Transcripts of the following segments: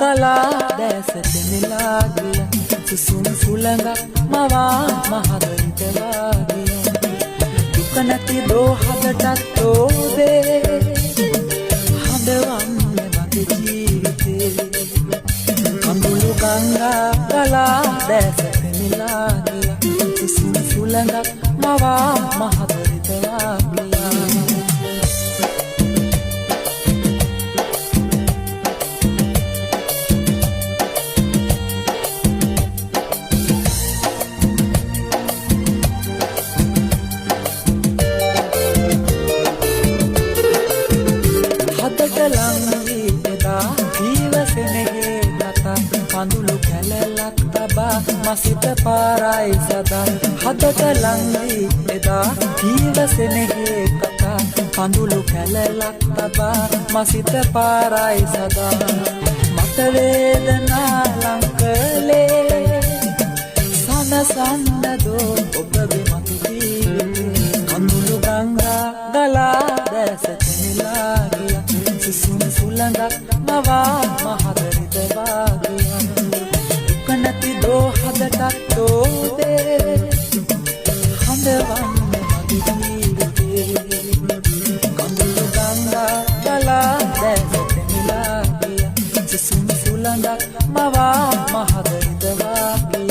ගලා දැසට නෙලා ගිය සුසුම් සුළඟ මවා මහදරිත වාගිය දුක නැති දෝ හදටත් ඕදේ හදවන්නේ මගේ ජීවිතේ කඳුළු ගංගා ගලා දැසට නෙලා ගිය සුසුම් සුළඟ මවා මහදරිත වාගිය කඳුළු කැලලක් තබා මසිත පාරයි සදා හදට ලංවී එදා ජීවසෙනෙහි කතා කඳුළු කැලලක් තබා මසිත පාරයි සදා මට වේදනා ලංකලේ සනසන්නදෝ ඔබගේ මතු ජීවිතේ කඳුළු ගංගා ගලා දැසට නෙලා ගිය සුසුම් සුළඟක් මවා මහදරිත වාගිය නැති දෝ හදටත් ඕදේ හඳවන්නේ මගේ ජීවිතේ කඳුළු ගංගා ගලා දැසට නෙලා ගිය සුසුම් සුළඟක් මවා මහදරිත වාගිය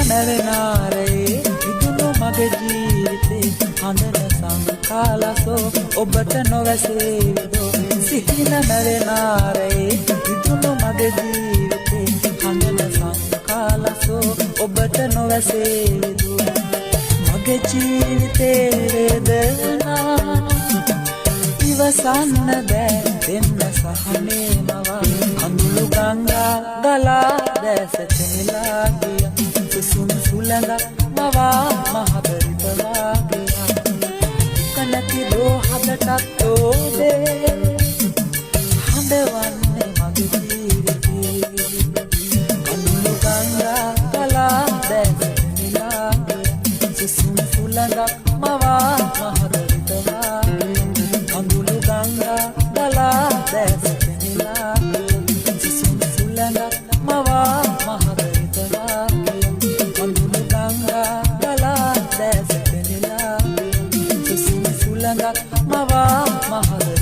නැවෙනාරේ විදුණු මගේ ජීවිතේ හඳන සංකාලසෝ ඔබට නොවැසේවිදෝ සිහින නැවෙනාරේ විදුණු මගේ ජීවිතේ හඳන සංකාලසෝ ඔබට නොවැසේවිදෝ මගේ ජීවිතේ වේදනා ඉවසන්න බෑ දෙන්න සහනේ මවා කඳුළු ගංගා ගලා දැසට නෙලා ගිය සුසුම් සුළඟ මවා මහදරිත වාගිය දුක නැති දෝ හදටත් ඕදේ හඳවන්නේ මගේ ජීවිතේ කඳුළු ගංගා ගලා දැසට නෙලා ගිය සුසුම් සුළඟ මවා මහදරිත වාගිය කඳුළු ගංගා ගලා දැසට නෙලා ගිය සුසුම් සුළඟ මවා මහදරිත වාගිය දැසට නෙලා සුසුම් සුළඟ මවා මහදරිත